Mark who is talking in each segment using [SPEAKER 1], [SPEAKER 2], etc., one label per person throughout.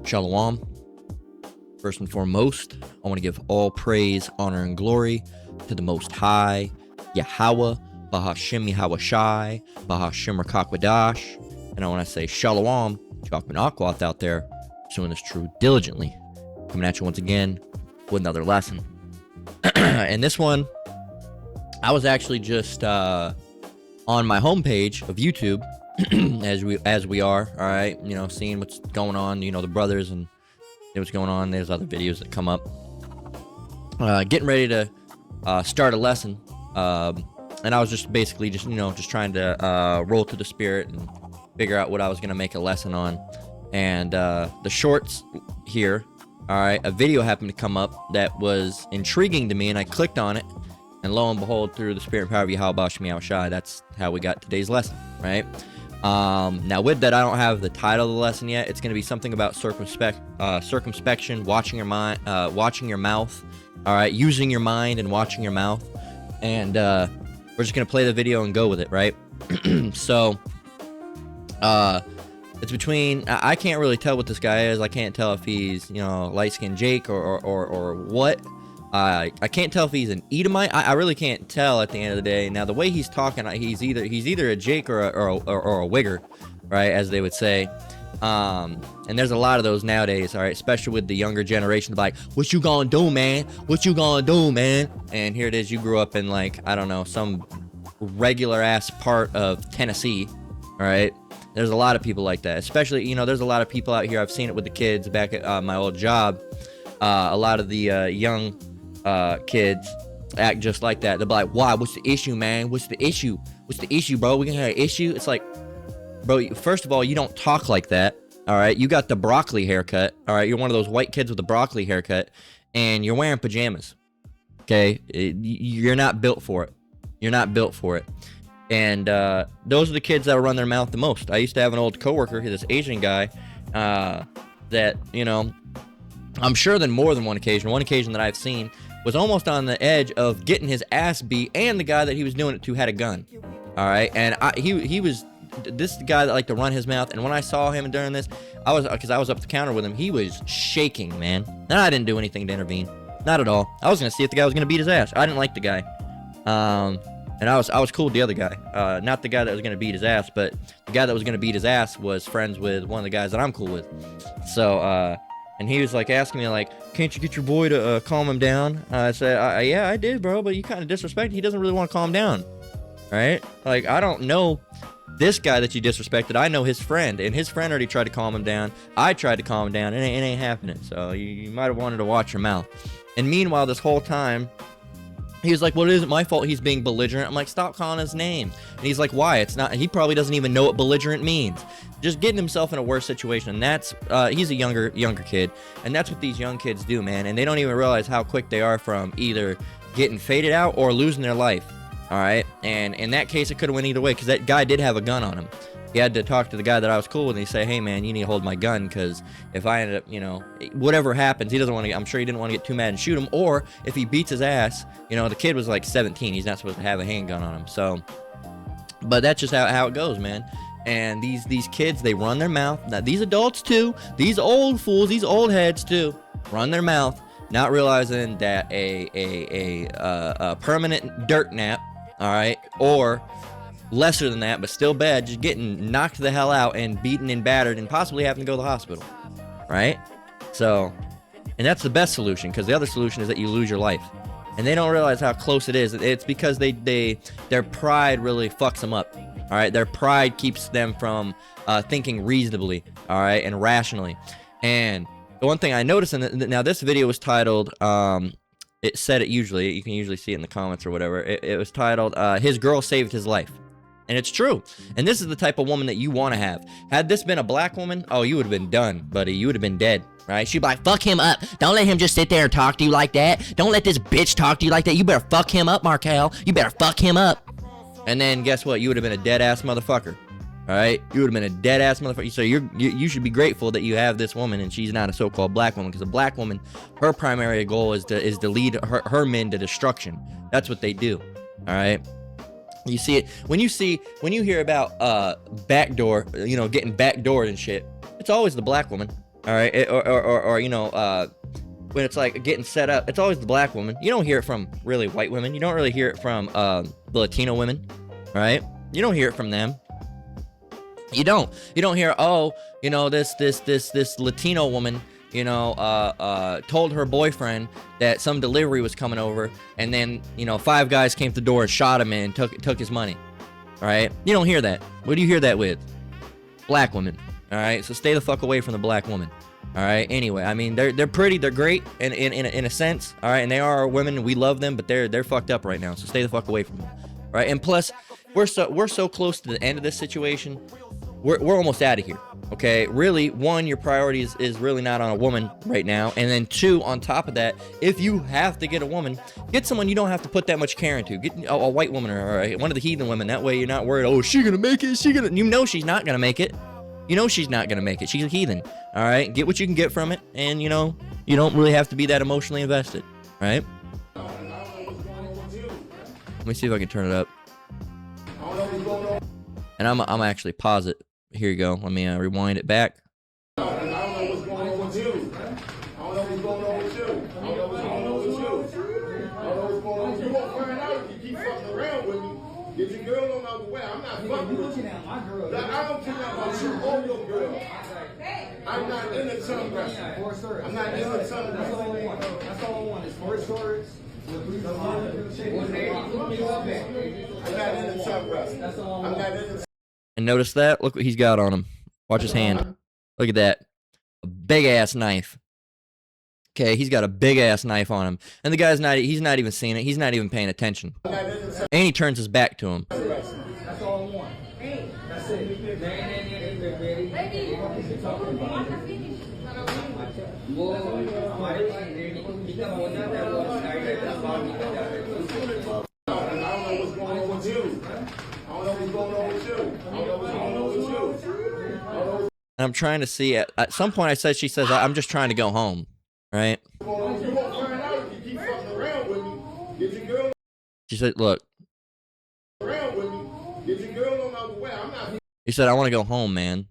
[SPEAKER 1] Shalom. First and foremost, I want to give all praise, honor, and glory to the Most High, Yahweh, Bahashem Yahweh Shai, Bahashem Rakakwadash, and I want to say Shalom to Achman Akwath out there, pursuing this truth diligently. Coming at you once again with another lesson. And this one, I was actually just on my homepage of YouTube, as we are, all right, you know, seeing what's going on, you know, the brothers and what's going on. There's other videos that come up. Getting ready to start a lesson, and I was just basically just trying to roll to the spirit and figure out what I was gonna make a lesson on. And the shorts here, all right, a video happened to come up that was intriguing to me, and I clicked on it, and lo and behold, through the spirit and power of Yahweh Bashem Yahweh Shai, that's how we got today's lesson, right? Now with that, I don't have the title of the lesson yet. It's going to be something about circumspection, watching your mind, watching your mouth, all right, using your mind and watching your mouth. And we're just going to play the video and go with it, right? So it's between, I can't really tell what this guy is. I can't tell if he's, you know, light-skinned Jake or what. I can't tell if he's an Edomite. I really can't tell at the end of the day. Now the way he's talking, he's either a Jake or a Wigger, right, as they would say. And there's a lot of those nowadays, all right, especially with the younger generation. Like, what you gonna do, man? What you gonna do, man? And here it is. You grew up in, like, I don't know, some regular ass part of Tennessee, all right. There's a lot of people like that, especially, you know, there's a lot of people out here. I've seen it with the kids back at my old job. A lot of the young kids act just like that. They'll be like, why? What's the issue, man? What's the issue? What's the issue, bro? We gonna have an issue? It's like, bro, first of all, you don't talk like that, all right? You got the broccoli haircut, all right? You're one of those white kids with the broccoli haircut, and you're wearing pajamas, okay? You're not built for it. You're not built for it. And those are the kids that run their mouth the most. I used to have an old coworker, this Asian guy, that, you know, I'm sure than more than one occasion that I've seen, was almost on the edge of getting his ass beat, and the guy that he was doing it to had a gun, all right? And he was this guy that liked to run his mouth, and when I saw him during this, because I was up the counter with him, he was shaking, man. And I didn't do anything to intervene, not at all. I was gonna see if the guy was gonna beat his ass. I didn't like the guy, and I was cool with the other guy, not the guy that was gonna beat his ass, but the guy that was gonna beat his ass was friends with one of the guys that I'm cool with. So and he was like asking me, like, can't you get your boy to calm him down? I said, yeah, I did, bro, but you kind of disrespected. He doesn't really want to calm down, right? Like, I don't know this guy that you disrespected. I know his friend, and his friend already tried to calm him down. I tried to calm him down, and it ain't happening. So you might have wanted to watch your mouth. And meanwhile, this whole time, he was like, well, it isn't my fault he's being belligerent. I'm like, stop calling his name. And he's like, why? It's not. He probably doesn't even know what belligerent means. Just getting himself in a worse situation. And that's, he's a younger kid. And that's what these young kids do, man. And they don't even realize how quick they are from either getting faded out or losing their life. All right. And in that case, it could have went either way, because that guy did have a gun on him. He had to talk to the guy that I was cool with, and he say, hey, man, you need to hold my gun, because if I ended up, you know, whatever happens, he doesn't want to, I'm sure he didn't want to get too mad and shoot him, or if he beats his ass, you know, the kid was like 17, he's not supposed to have a handgun on him. So, but that's just how it goes, man. And these kids, they run their mouth. Now, these adults too, these old fools, these old heads too, run their mouth, not realizing that a permanent dirt nap, all right, or lesser than that, but still bad, just getting knocked the hell out and beaten and battered and possibly having to go to the hospital, right? So, and that's the best solution, because the other solution is that you lose your life. And they don't realize how close it is. It's because their pride really fucks them up, all right? Their pride keeps them from thinking reasonably, all right, and rationally. And the one thing I noticed, now this video was titled, it said it usually, you can usually see it in the comments or whatever, it was titled, His Girl Saved His Life. And it's true. And this is the type of woman that you want to have. Had this been a black woman, oh, you would have been done, buddy. You would have been dead, right? She'd be like, fuck him up. Don't let him just sit there and talk to you like that. Don't let this bitch talk to you like that. You better fuck him up, Markel. You better fuck him up. And then guess what? You would have been a dead-ass motherfucker, all right? You would have been a dead-ass motherfucker. So you should be grateful that you have this woman, and she's not a so-called black woman, because a black woman, her primary goal is to lead her men to destruction. That's what they do, all right? You see it when you hear about backdoor, you know, getting backdoored and shit. It's always the black woman, all All right, or you know, when it's like getting set up, it's always the black woman. You don't hear it from really white women. You don't really hear it from the Latino women, right? You don't hear it from them. You don't hear, oh, you know, this Latino woman, you know, told her boyfriend that some delivery was coming over, and then, you know, 5 guys came to the door and shot him and took his money. All right, you don't hear that. What do you hear that with? Black women. All right, so stay the fuck away from the black woman. All right. Anyway, I mean, they're pretty, they're great in a sense. All right, and they are women. We love them, but they're fucked up right now. So stay the fuck away from them. All right, and plus, we're so close to the end of this situation. We're almost out of here. Okay, really, 1, your priority is really not on a woman right now, and then 2, on top of that, if you have to get a woman, get someone you don't have to put that much care into. Get a white woman or one of the heathen women. That way, you're not worried. Oh, is she gonna make it? Is she gonna? You know she's not gonna make it. You know she's not gonna make it. She's a heathen. All right, get what you can get from it, and you know you don't really have to be that emotionally invested. Right? Let me see if I can turn it up. And I'm actually pause it. Here you go. Let me rewind it back.
[SPEAKER 2] I don't know what's going on with you. I don't know what's going on with you. I don't know what's going on with you. I don't know what's going on with you. You won't find out if you keep fucking around with me. Get your girl on the other way. I'm not fucking with you. I don't care about you or your girl. I'm not in the tongue wrestling. I'm not in the tongue wrestling.
[SPEAKER 3] That's all I want is 4 swords.
[SPEAKER 2] I'm not in the tongue wrestling. I'm not in the.
[SPEAKER 1] And notice that? Look what he's got on him. Watch his hand. Look at that. A big ass knife. Okay, he's got a big ass knife on him. And the guy's he's not even seeing it. He's not even paying attention. And he turns his back to him.
[SPEAKER 3] That's all I want. That's it.
[SPEAKER 1] And I'm trying to see at some point she says, I'm just trying to go home. Right? She said, look. He said, I want to go home, man.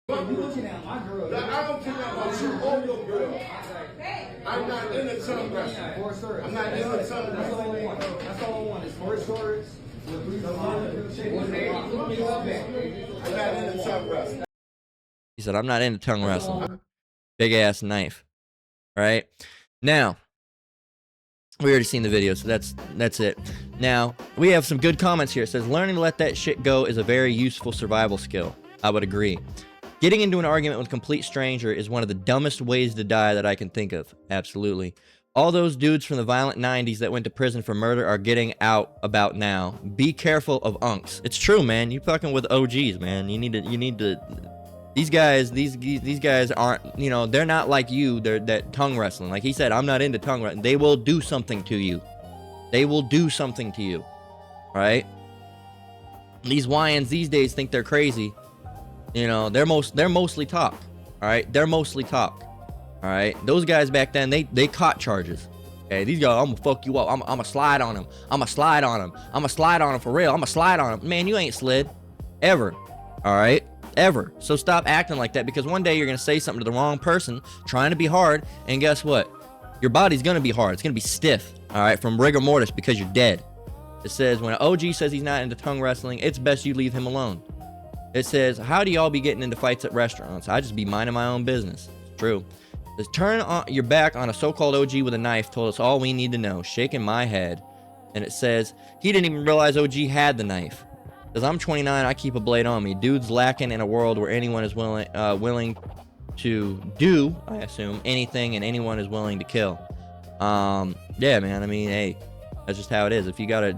[SPEAKER 2] I don't care about you or your girl. I'm not in the tongue wrestling. I'm not in the tongue wrestling.
[SPEAKER 3] That's all I want is 4 swords.
[SPEAKER 2] I'm not in the tongue wrestling.
[SPEAKER 1] He said, I'm not into tongue wrestling. Big ass knife. Right? Now, we already seen the video, so that's it. Now, we have some good comments here. It says, learning to let that shit go is a very useful survival skill. I would agree. Getting into an argument with a complete stranger is one of the dumbest ways to die that I can think of. Absolutely. All those dudes from the violent 90s that went to prison for murder are getting out about now. Be careful of unks. It's true, man. You fucking with OGs, man. You need to. These guys aren't, you know, they're not like you. They're that tongue wrestling. Like he said, I'm not into tongue wrestling. They will do something to you. They will do something to you. Right? These YNs these days think they're crazy. You know, they're mostly talk. All right? They're mostly talk. All right? Those guys back then, they caught charges. Okay, these guys, I'm gonna fuck you up. I'm gonna slide on him. I'm gonna slide on him. I'm gonna slide on him for real. I'm gonna slide on him. Man, you ain't slid. Ever. All right? Ever. So stop acting like that, because one day you're gonna say something to the wrong person trying to be hard, and guess what? Your body's gonna be hard. It's gonna be stiff, all right, from rigor mortis, because you're dead. It says, when an OG says he's not into tongue wrestling, it's best you leave him alone. It says, how do y'all be getting into fights at restaurants? I just be minding my own business. It's true. It says, turn on your back on a so-called OG with a knife told us all we need to know. Shaking my head. And it says, he didn't even realize OG had the knife. Because I'm 29, I keep a blade on me. Dude's lacking in a world where anyone is willing to do, I assume, anything, and anyone is willing to kill. Yeah, man. I mean, hey, that's just how it is. If you gotta,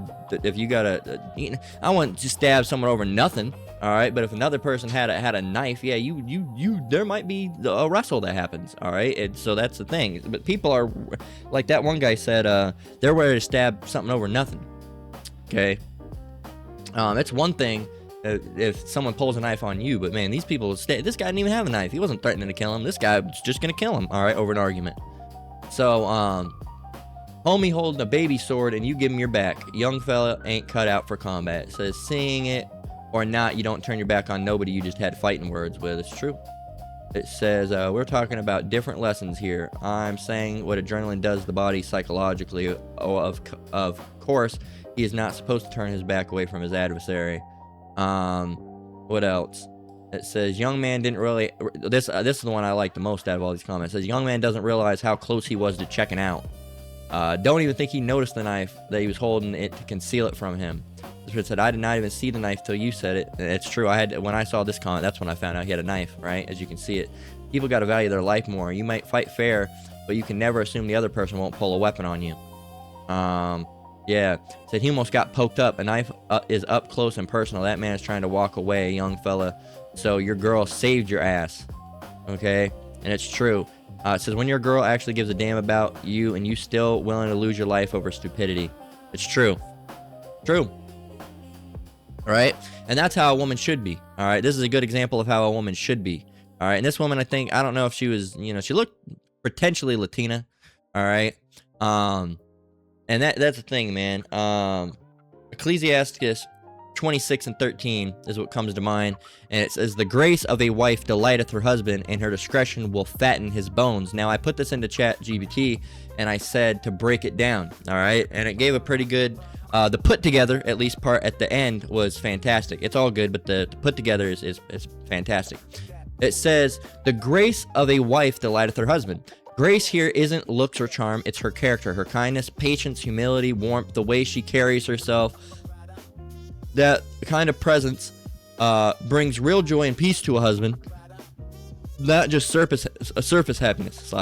[SPEAKER 1] I wouldn't just stab someone over nothing. All right, but if another person had a knife, yeah, there might be a wrestle that happens. All right, and so that's the thing. But people are, like that one guy said, they're ready to stab something over nothing. Okay. That's one thing if someone pulls a knife on you, but man, these people, this guy didn't even have a knife. He wasn't threatening to kill him. This guy was just gonna kill him, all right, over an argument. So, homie holding a baby sword and you give him your back. Young fella ain't cut out for combat. It says, seeing it or not, you don't turn your back on nobody you just had fighting words with. It's true. It says, we're talking about different lessons here. I'm saying what adrenaline does to the body psychologically. Oh, of course, he is not supposed to turn his back away from his adversary. What else? It says, young man didn't really... This is the one I like the most out of all these comments. It says, young man doesn't realize how close he was to checking out. Don't even think he noticed the knife, that he was holding it to conceal it from him. It said, I did not even see the knife till you said it. And it's true. When I saw this comment, that's when I found out he had a knife, right? As you can see it. People got to value their life more. You might fight fair, but you can never assume the other person won't pull a weapon on you. Yeah. Said he almost got poked up. A knife is up close and personal. That man is trying to walk away, young fella. So your girl saved your ass. Okay? And it's true. It says, when your girl actually gives a damn about you and you still willing to lose your life over stupidity. It's true. True. All right, and that's how a woman should be. All right, this is a good example of how a woman should be. All right, and this woman, I don't know if she was, she looked potentially Latina. All right, and that's the thing, man. Ecclesiastes 26:13 is what comes to mind, and it says, the grace of a wife delighteth her husband, and her discretion will fatten his bones. Now, I put this into ChatGPT, and I said to break it down. All right, and it gave a pretty good. The put together, at least part at the end, was fantastic. It's all good, but the put together is fantastic. It says, the grace of a wife delighteth her husband. Grace here isn't looks or charm, it's her character, her kindness, patience, humility, warmth, the way she carries herself. That kind of presence brings real joy and peace to a husband, not just surface happiness.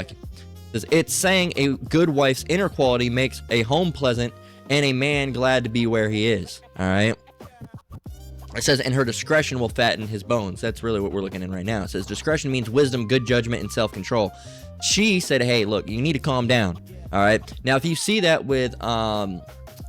[SPEAKER 1] It's saying a good wife's inner quality makes a home pleasant and a man glad to be where he is. All right. It says, and her discretion will fatten his bones. That's really what we're looking at right now. It says, discretion means wisdom, good judgment, and self-control. She said, hey, look, you need to calm down. All right. Now, if you see that with,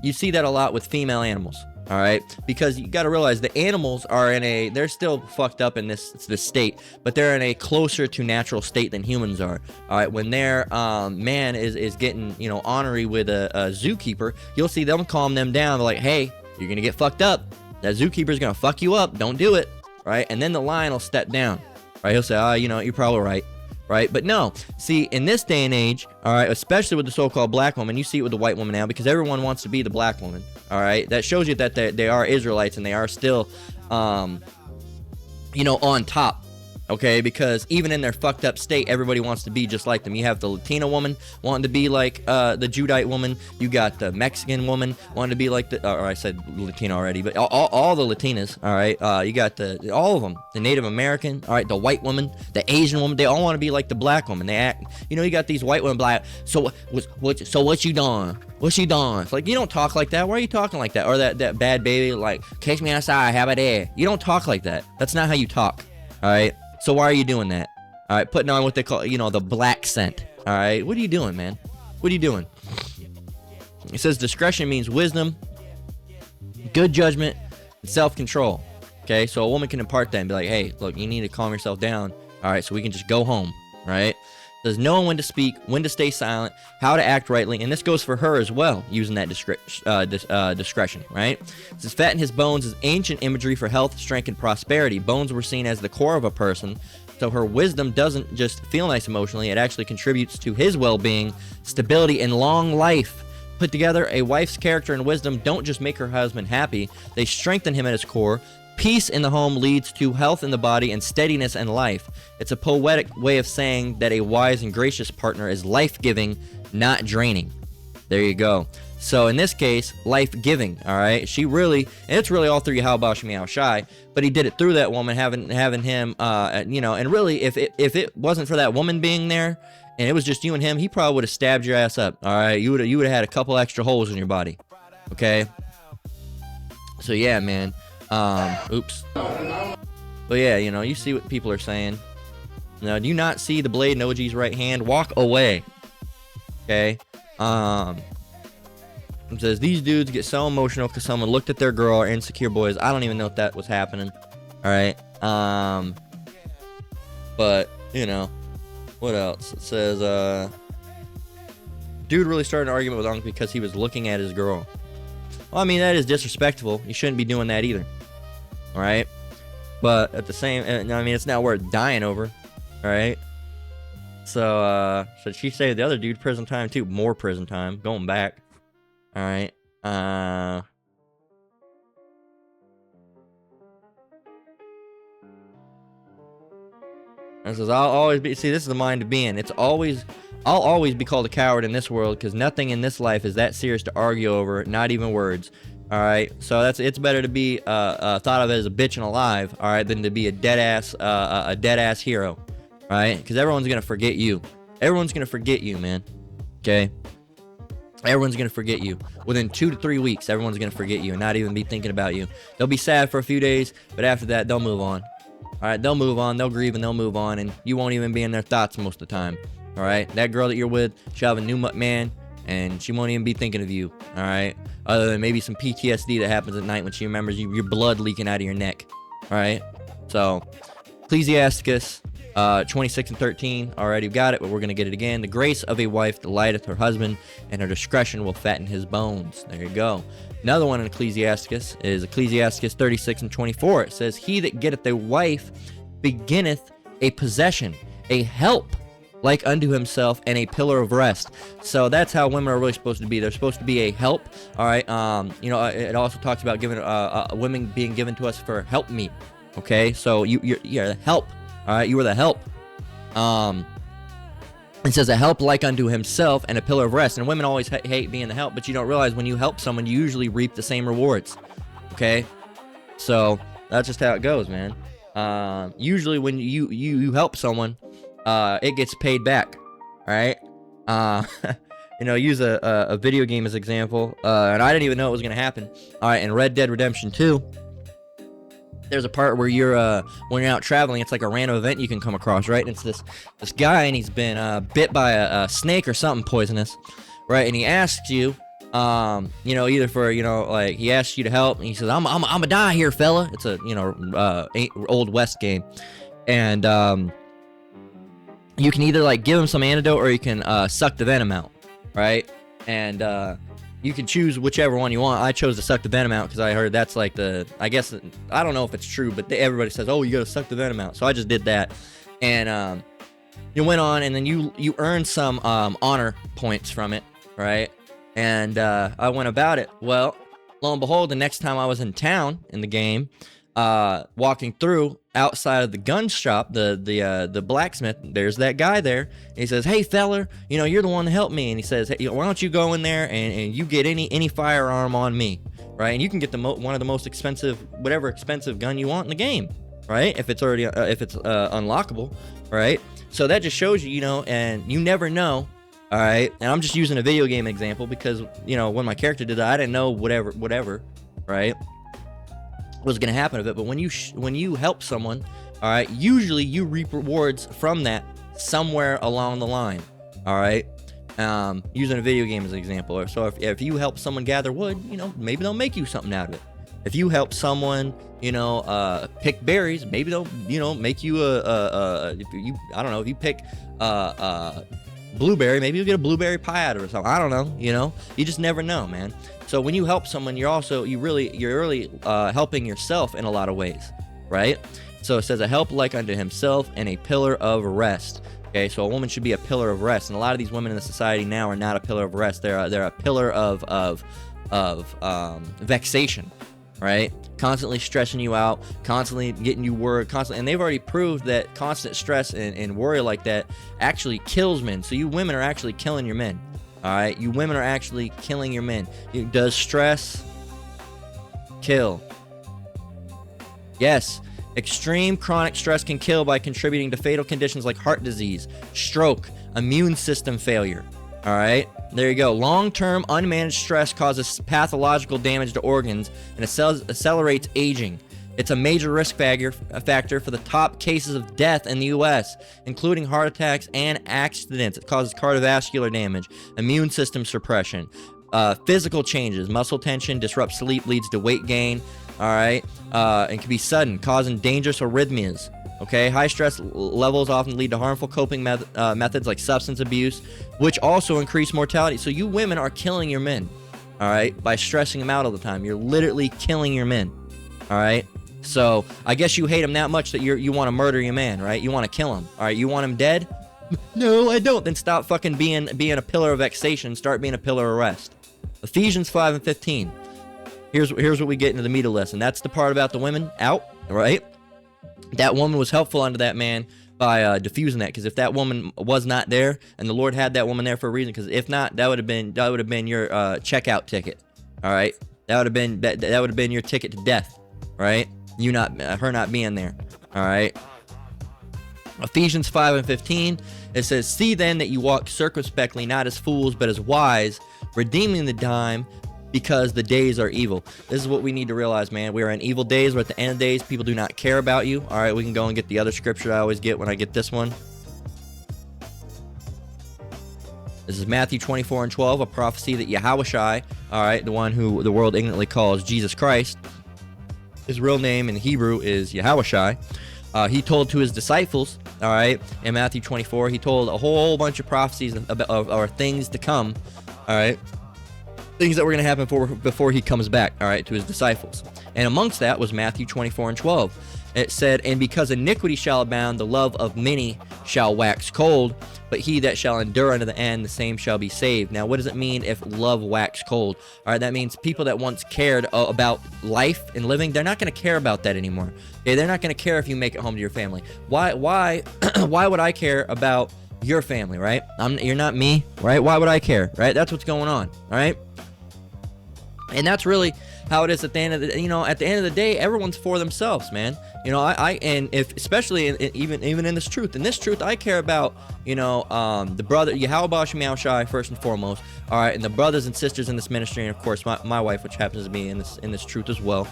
[SPEAKER 1] you see that a lot with female animals. All right, because you got to realize the animals are they're still fucked up in this state, but they're in a closer to natural state than humans are. All right, when their man is getting ornery with a zookeeper, you'll see them calm them down. They're like, hey, you're gonna get fucked up. That zookeeper's gonna fuck you up. Don't do it. Right, and then the lion will step down. Right, he'll say, you're probably right. Right, but no, see, in this day and age, all right, especially with the so-called black woman, you see it with the white woman now, because everyone wants to be the black woman. All right, that shows you that they are Israelites and they are still on top. Okay, because even in their fucked up state, everybody wants to be just like them. You have the Latina woman wanting to be like the Judite woman. You got the Mexican woman wanting to be like or I said Latina already, but all the Latinas. All right, you got all of them. The Native American. All right, the white woman, the Asian woman. They all want to be like the black woman. They act. You got these white women black. So what you doing? What you doing? It's like, you don't talk like that. Why are you talking like that? Or that bad baby, like, catch me outside. How about that? You don't talk like that. That's not how you talk. All right. So why are you doing that? All right, putting on what they call, the black scent. All right, what are you doing, man? What are you doing? It says discretion means wisdom, good judgment, and self-control. Okay, so a woman can impart that and be like, hey, look, you need to calm yourself down. All right, so we can just go home, right? It says knowing when to speak, when to stay silent, how to act rightly, and this goes for her as well, using that discretion, right? It says fatten his bones is ancient imagery for health, strength, and prosperity. Bones were seen as the core of a person, so her wisdom doesn't just feel nice emotionally, it actually contributes to his well-being, stability, and long life. Put together, a wife's character and wisdom don't just make her husband happy, they strengthen him at his core. Peace in the home leads to health in the body and steadiness in life. It's a poetic way of saying that a wise and gracious partner is life-giving, not draining. There you go. So in this case, life-giving, all right? She really, and it's really all through Yahweh Shemiah Shai, but he did it through that woman, having him, and really, if it wasn't for that woman being there, and it was just you and him, he probably would have stabbed your ass up, all right? You would have had a couple extra holes in your body, okay? So yeah, man. Oops. But yeah, you see what people are saying. Now, do you not see the blade in OG's right hand? Walk away. Okay. It says these dudes get so emotional because someone looked at their girl or insecure boys. I don't even know if that was happening. All right. But what else? It says dude really started an argument with Unc because he was looking at his girl. Well, I mean, that is disrespectful. You shouldn't be doing that either. All right. But at the same, it's not worth dying over. right? So she saved the other dude prison time too. More prison time. Going back. All right. And says, I'll always be, see, this is the mind to be in. I'll always be called a coward in this world because nothing in this life is that serious to argue over, not even words. All right. So it's better to be thought of as a bitch and alive, all right, than to be a dead ass hero, right? Because everyone's going to forget you. Everyone's going to forget you, man. Okay. Everyone's going to forget you. Within 2 to 3 weeks, everyone's going to forget you and not even be thinking about you. They'll be sad for a few days, but after that, they'll move on. All right, they'll move on, they'll grieve, and they'll move on, and you won't even be in their thoughts most of the time. All right, that girl that you're with, she'll have a new man, and she won't even be thinking of you. All right, other than maybe some PTSD that happens at night when she remembers your blood leaking out of your neck. All right, so Ecclesiasticus 26 and 13. Already got it, but we're gonna get it again. The grace of a wife delighteth her husband, and her discretion will fatten his bones. There you go. Another one in Ecclesiasticus is Ecclesiasticus 36 and 24. It says, he that getteth a wife beginneth a possession, a help like unto himself, and a pillar of rest. So that's how women are really supposed to be. They're supposed to be a help. All right. It also talks about giving women being given to us for help meet. Okay. So you're the help. All right. You are the help. It says a help like unto himself and a pillar of rest. And women always hate being the help, but you don't realize when you help someone, you usually reap the same rewards. Okay? So that's just how it goes, man. Usually when you help someone, it gets paid back. All right? Use a video game as example. And I didn't even know it was going to happen. All right, in Red Dead Redemption 2, there's a part where when you're out traveling, it's like a random event you can come across, right? And it's this guy, and he's been bit by a snake or something poisonous, right? And he asks you, either for, he asks you to help, and he says, I'm gonna die here, fella. It's a, Old West game. And you can either, give him some antidote, or you can suck the venom out, right? And you can choose whichever one you want. I chose to suck the venom out because I heard that's I don't know if it's true, but everybody says, oh, you gotta suck the venom out. So I just did that. And you went on, and then you earned some honor points from it, right? And I went about it. Well, lo and behold, the next time I was in town in the game, walking through outside of the gun shop, the blacksmith, there's that guy there, and he says, hey feller, you're the one to help me. And he says, hey, why don't you go in there and you get any firearm on me, right? And you can get one of the most expensive, whatever expensive gun you want in the game, right? If it's already unlockable, right? So that just shows you, and you never know. All right, and I'm just using a video game example because when my character did that, I didn't know whatever, right, was gonna happen of it. But when you help someone, all right, usually you reap rewards from that somewhere along the line. All right, using a video game as an example. Or so if you help someone gather wood, maybe they'll make you something out of it. If you help someone, pick berries, maybe they'll, make you if you pick blueberry, maybe you'll get a blueberry pie out of it or something. I don't know, you just never know, man. So when you help someone, you're really helping yourself in a lot of ways, right? So it says a help like unto himself and a pillar of rest. Okay, so a woman should be a pillar of rest, and a lot of these women in the society now are not a pillar of rest. They're a pillar of vexation, right? Constantly stressing you out, constantly getting you worried, and they've already proved that constant stress and worry like that actually kills men. So you women are actually killing your men. All right, you women are actually killing your men. Does stress kill? Yes. Extreme chronic stress can kill by contributing to fatal conditions like heart disease, stroke, immune system failure. All right, there you go. Long-term unmanaged stress causes pathological damage to organs and accelerates aging. It's a major risk factor for the top cases of death in the U.S., including heart attacks and accidents. It causes cardiovascular damage, immune system suppression, physical changes, muscle tension, disrupts sleep, leads to weight gain. All right, and can be sudden, causing dangerous arrhythmias. Okay, high stress levels often lead to harmful coping methods like substance abuse, which also increase mortality. So you women are killing your men, all right, by stressing them out all the time. You're literally killing your men, all right? So I guess you hate him that much that you want to murder your man, right? You want to kill him. All right, you want him dead? No, I don't. Then stop fucking being a pillar of vexation. Start being a pillar of rest. Ephesians 5:15. Here's what we get into the meat of the lesson. That's the part about the women out, right? That woman was helpful unto that man by diffusing that, because if that woman was not there, and the Lord had that woman there for a reason, because if not, that would have been your checkout ticket. All right, that would have been your ticket to death, right? Her not being there. All right. Ephesians 5:15. It says, "See then that you walk circumspectly, not as fools, but as wise, redeeming the time, because the days are evil." This is what we need to realize, man. We are in evil days. We're at the end of days. People do not care about you. All right, we can go and get the other scripture I always get when I get this one. This is Matthew 24:12, a prophecy that Yahushai, all right, the one who the world ignorantly calls Jesus Christ, his real name in Hebrew is Yahushai. He told to his disciples, all right, in Matthew 24, he told a whole bunch of prophecies or things to come, all right, things that were going to happen before he comes back, all right, to his disciples. And amongst that was Matthew 24:12. It said, "And because iniquity shall abound, the love of many shall wax cold, but he that shall endure unto the end, the same shall be saved." Now, what does it mean if love wax cold? All right, that means people that once cared about life and living, they're not going to care about that anymore. Okay, they're not going to care if you make it home to your family. Why why would I care about your family, right? You're not me, right? Why would I care, right? That's what's going on, all right? And that's really how it is at the end of the, at the end of the day, everyone's for themselves, man. And if especially even in this truth, I care about, the brother Yahweh Shemiao Shai first and foremost, all right, and the brothers and sisters in this ministry, and of course my wife, which happens to be in this truth as well.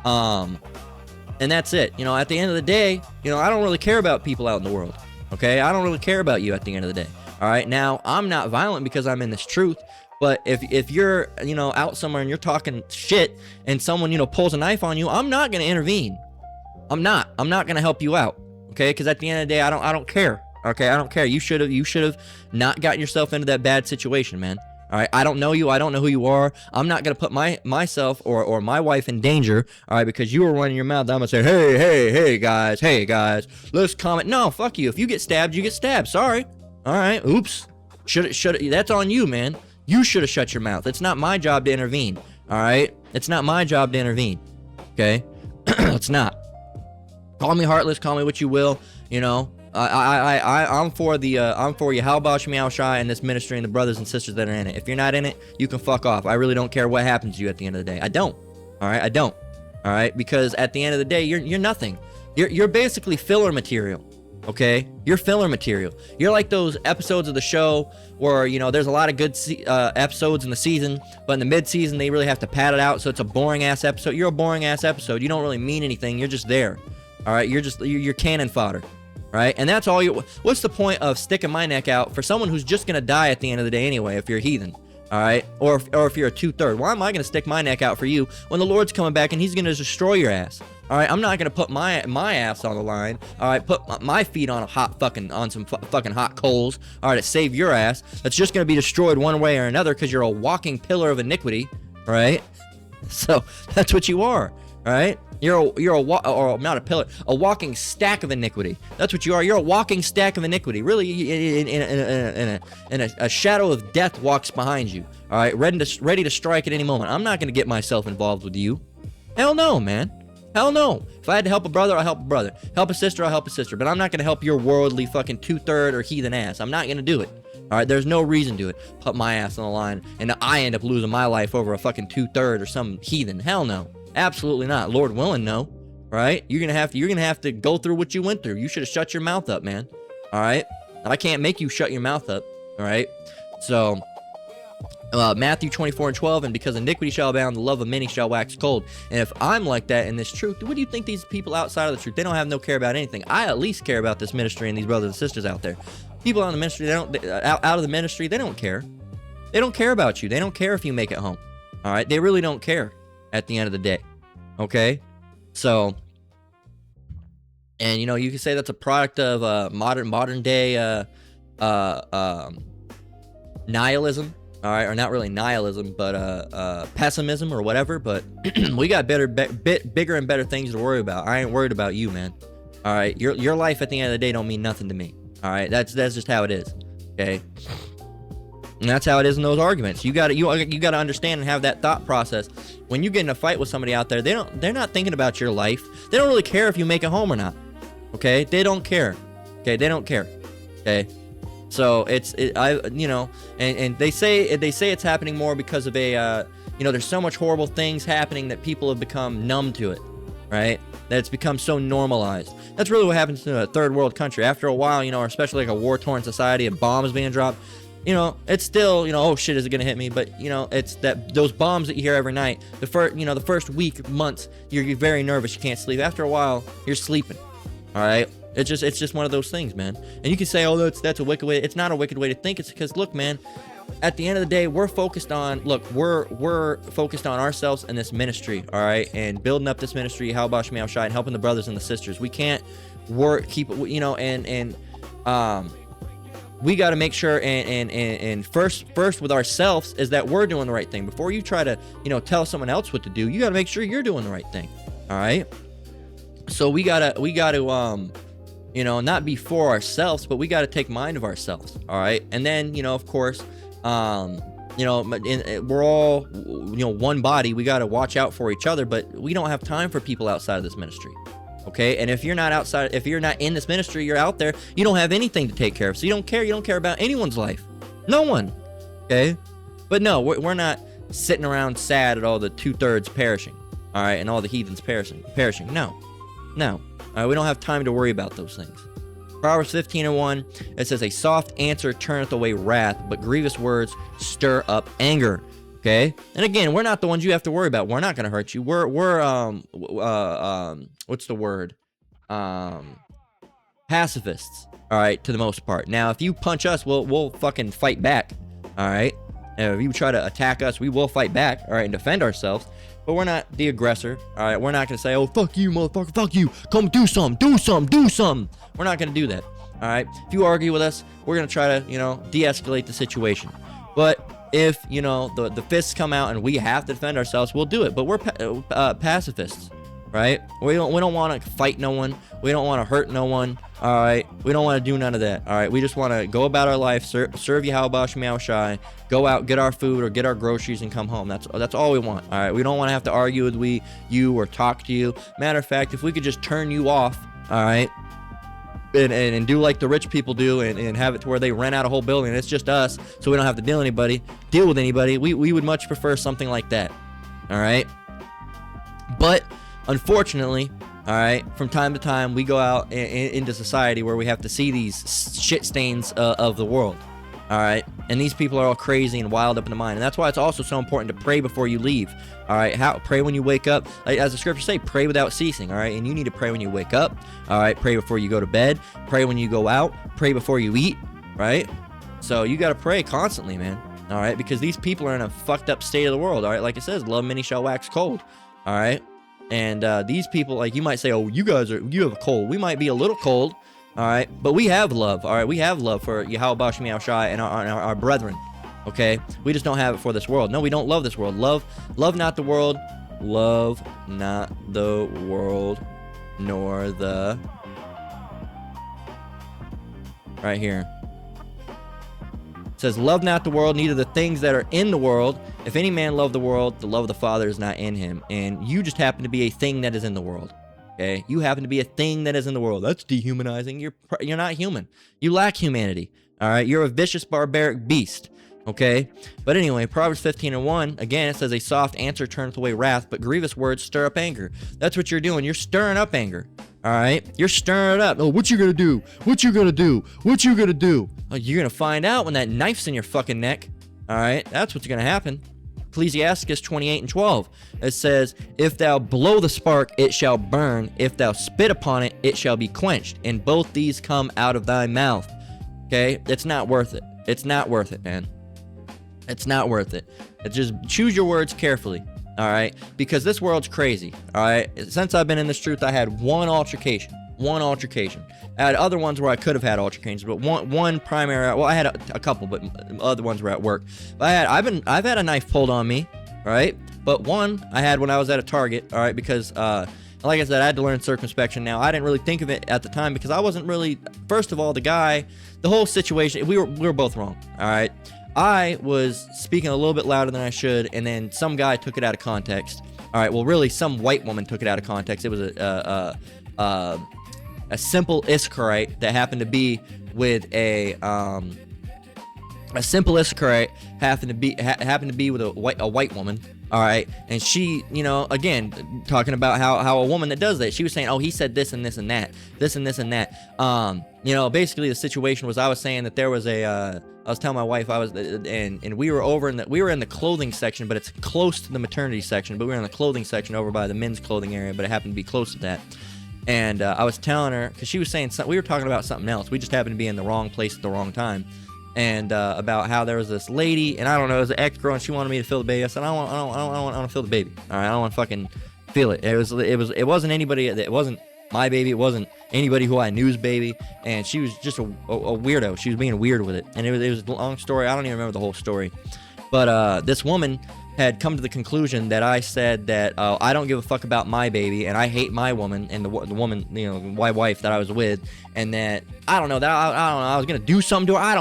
[SPEAKER 1] And that's it. At the end of the day, I don't really care about people out in the world. Okay, I don't really care about you at the end of the day. All right, now I'm not violent because I'm in this truth. But if you're, out somewhere and you're talking shit and someone, pulls a knife on you, I'm not going to intervene. I'm not going to help you out. Okay? Because at the end of the day, I don't care. Okay? I don't care. You should have not gotten yourself into that bad situation, man. All right? I don't know you. I don't know who you are. I'm not going to put myself or my wife in danger. All right? Because you were running your mouth. I'm going to say, hey, guys, let's comment. No, fuck you. If you get stabbed, you get stabbed. Sorry. All right? Oops. Should that's on you, man. You should have shut your mouth. It's not my job to intervene. All right? It's not my job to intervene. Okay? It's not. Call me heartless. Call me what you will. I'm for Yahweh Shemiao Shai and this ministry and the brothers and sisters that are in it. If you're not in it, you can fuck off. I really don't care what happens to you at the end of the day. I don't. All right? I don't. All right? Because at the end of the day, you're nothing. You're basically filler material. Okay, you're filler material. You're like those episodes of the show where there's a lot of good episodes in the season, but in the mid-season they really have to pad it out, so it's a boring ass episode. You're a boring ass episode. You don't really mean anything. You're just there. All right, you're cannon fodder. Right, and that's all you. What's the point of sticking my neck out for someone who's just gonna die at the end of the day anyway? If you're a heathen, all right, or if you're a 2/3, why am I gonna stick my neck out for you when the Lord's coming back and He's gonna destroy your ass? All right, I'm not gonna put my ass on the line. All right, put my feet on some fucking hot coals. All right, to save your ass. That's just gonna be destroyed one way or another because you're a walking pillar of iniquity, right? So that's what you are, right? You're not a pillar, a walking stack of iniquity. That's what you are. You're a walking stack of iniquity. Really, in a shadow of death walks behind you. All right, ready to strike at any moment. I'm not gonna get myself involved with you. Hell no, man. Hell no. If I had to help a brother, I'll help a brother. Help a sister, I'll help a sister. But I'm not going to help your worldly fucking 2/3 or heathen ass. I'm not going to do it. All right? There's no reason to it. Put my ass on the line and I end up losing my life over a fucking 2/3 or some heathen. Hell no. Absolutely not. Lord willing, no. Right? You're going to have to go through what you went through. You should have shut your mouth up, man. All right? I can't make you shut your mouth up. All right? So Matthew 24:12, "And because iniquity shall abound, the love of many shall wax cold." And if I'm like that in this truth, what do you think these people outside of the truth, they don't have no care about anything? I at least care about this ministry and these brothers and sisters out there. People out in the ministry, out of the ministry, they don't care. They don't care about you. They don't care if you make it home. All right? They really don't care at the end of the day. Okay? So, and you can say that's a product of modern day nihilism. All right, or not really nihilism, but pessimism or whatever. But we got bigger and better things to worry about. I ain't worried about you, man. All right, your life at the end of the day don't mean nothing to me. All right, that's just how it is. Okay, and that's how it is in those arguments. You got to understand and have that thought process. When you get in a fight with somebody out there, they're not thinking about your life. They don't really care if you make it home or not. Okay, they don't care. Okay, they don't care. Okay. So and they say it's happening more because of there's so much horrible things happening that people have become numb to it, right? That it's become so normalized. That's really what happens to a third world country. After a while, or especially like a war-torn society and bombs being dropped, it's still, oh shit, is it gonna hit me? But it's that those bombs that you hear every night. The first week, months, you're very nervous. You can't sleep. After a while, you're sleeping. All right. It's just one of those things, man. And you can say, oh, that's a wicked way. It's not a wicked way to think. It's because, look, man, at the end of the day, we're focused on ourselves and this ministry, all right, and building up this ministry, Yahweh Shai Shai, and helping the brothers and the sisters. We can't we got to make sure and first with ourselves is that we're doing the right thing. Before you try to tell someone else what to do, you got to make sure you're doing the right thing, all right. So we gotta not be for ourselves, but we got to take mind of ourselves, all right? And then, of course, we're all, one body. We got to watch out for each other, but we don't have time for people outside of this ministry, okay? And if you're not in this ministry, you're out there, you don't have anything to take care of, so you don't care about anyone's life. No one, okay? But no, we're not sitting around sad at all the 2/3 perishing, all right, and all the heathens perishing. No. We don't have time to worry about those things. Proverbs 15:1, it says, a soft answer turneth away wrath, but grievous words stir up anger. Okay? And again, we're not the ones you have to worry about. We're not going to hurt you. We're what's the word? Pacifists, all right, to the most part. Now, if you punch us, we'll fucking fight back, all right? And if you try to attack us, we will fight back, all right, and defend ourselves. But we're not the aggressor, all right? We're not going to say, oh, fuck you, motherfucker, fuck you. Come do something. We're not going to do that, all right? If you argue with us, we're going to try to, de-escalate the situation. But if, the fists come out and we have to defend ourselves, we'll do it. But we're pacifists, right? We don't want to fight no one. We don't want to hurt no one, all right? We don't want to do none of that, all right? We just want to go about our life, serve Yahweh Shai Shai, go out, get our food or get our groceries and come home. That's all we want, all right? We don't want to have to argue with you or talk to you. Matter of fact, if we could just turn you off, all right, and do like the rich people do and have it to where they rent out a whole building and it's just us, so we don't have to deal with anybody, we would much prefer something like that, all right? But unfortunately, all right, from time to time, we go out into society where we have to see these shit stains of the world, all right? And these people are all crazy and wild up in the mind. And that's why it's also so important to pray before you leave, all right? Pray when you wake up. Like, as the scriptures say, pray without ceasing, all right? And you need to pray when you wake up, all right? Pray before you go to bed. Pray when you go out. Pray before you eat, right? So you got to pray constantly, man, all right? Because these people are in a fucked up state of the world, all right? Like it says, love many shall wax cold, all right? And these people, like, you might say, oh, you have a cold. We might be a little cold, all right? But we have love, all right? We have love for Yahweh Shai Shai and our brethren, okay? We just don't have it for this world. No, we don't love this world. Love not the world. Love not the world, nor the... Right here. It says, love not the world, neither the things that are in the world. If any man love the world, the love of the Father is not in him. And you just happen to be a thing that is in the world. Okay? You happen to be a thing that is in the world. That's dehumanizing. You're not human. You lack humanity. All right? You're a vicious, barbaric beast. Okay? But anyway, Proverbs 15:1, again, it says, a soft answer turneth away wrath, but grievous words stir up anger. That's what you're doing. You're stirring up anger. All right? You're stirring it up. Oh, what you gonna do? What you gonna do? What you gonna do? Oh, you're gonna find out when that knife's in your fucking neck. All right? That's what's gonna happen. Ecclesiasticus 28:12. It says, if thou blow the spark, it shall burn. If thou spit upon it, it shall be quenched. And both these come out of thy mouth. Okay? It's not worth it. It's not worth it, man. It's not worth it. Just choose your words carefully. All right? Because this world's crazy. All right? Since I've been in this truth, I had one altercation. one altercation. I had other ones where I could have had altercations, but one primary. Well, I had a couple, but other ones were at work. But I've had a knife pulled on me, right? But one I had when I was at a Target, all right, because like I said, I had to learn circumspection. Now, I didn't really think of it at the time because I wasn't really. First of all, the whole situation, we were both wrong, all right. I was speaking a little bit louder than I should, and then some guy took it out of context. All right, well, really, some white woman took it out of context. It was a simple Iskarite that happened to be with a simple Iskarite happened to be with a white woman. All right, and she, again, talking about how a woman that does that, she was saying, oh, he said this and this and that, this and this and that. Basically the situation was I was saying that there was I was telling my wife and we were in the clothing section, but it's close to the maternity section, but we were in the clothing section over by the men's clothing area, but it happened to be close to that. And I was telling her, because she was saying we were talking about something else. We just happened to be in the wrong place at the wrong time. And about how there was this lady, and I don't know, it was an ex-girl, and she wanted me to feel the baby. I said, I don't want to feel the baby. All right, I don't want to fucking feel it. It wasn't anybody. It wasn't my baby. It wasn't anybody who I knew's baby. And she was just a weirdo. She was being weird with it. And it was a long story. I don't even remember the whole story. But this woman had come to the conclusion that I said that I don't give a fuck about my baby, and I hate my woman and the woman, my wife that I was with, and that I don't know that I don't know, I was gonna do something to her. I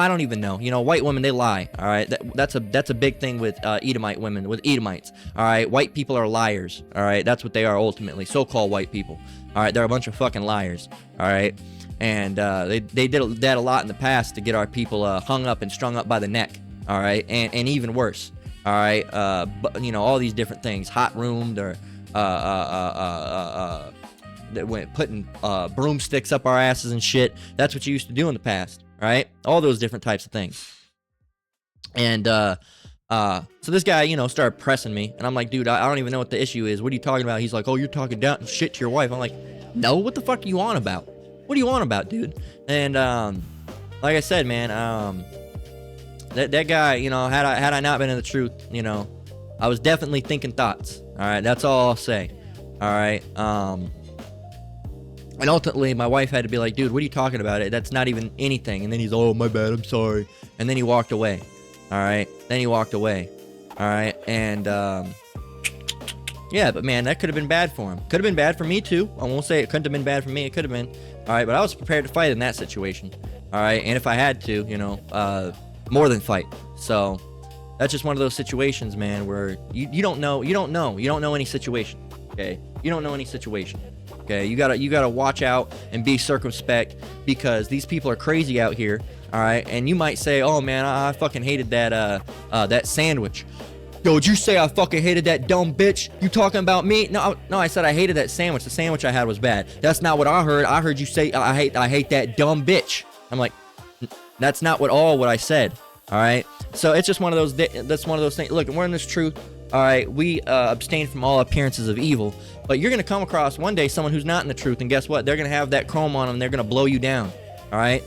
[SPEAKER 1] don't even know. White women, they lie. All right, that's a big thing with Edomite women, with Edomites. All right, white people are liars. All right, that's what they are ultimately. So-called white people. All right, they're a bunch of fucking liars. All right. And they did that a lot in the past to get our people hung up and strung up by the neck. All right, and even worse. All right, all these different things, hot roomed or putting broomsticks up our asses and shit. That's what you used to do in the past, right? All those different types of things. And so this guy, started pressing me, and I'm like, dude, I don't even know what the issue is. What are you talking about? He's like, oh, you're talking down shit to your wife. I'm like, no, what the fuck are you on about? What are you on about, dude? And like I said, man, that guy, had I not been in the truth, I was definitely thinking thoughts. All right, that's all I'll say. All right, and ultimately, my wife had to be like, dude, what are you talking about? That's not even anything. And then he's, oh, my bad, I'm sorry. And then he walked away. All right, then he walked away. All right, and yeah, but man, that could have been bad for him. Could have been bad for me too. I won't say it couldn't have been bad for me. It could have been. All right, but I was prepared to fight in that situation. All right, and if I had to, more than fight. So that's just one of those situations, man, where you don't know any situation. Okay, you don't know any situation. Okay, you gotta watch out and be circumspect, because these people are crazy out here. All right, and you might say, oh man, I fucking hated that sandwich. Yo, did you say I fucking hated that dumb bitch? You talking about me? No, I said I hated that sandwich. The sandwich I had was bad. That's not what I heard. I heard you say I hate that dumb bitch. I'm like, that's not what I said. All right. So it's just one of those. That's one of those things. Look, we're in this truth. All right. We abstain from all appearances of evil. But you're gonna come across one day someone who's not in the truth, and guess what? They're gonna have that chrome on them. They're gonna blow you down. All right.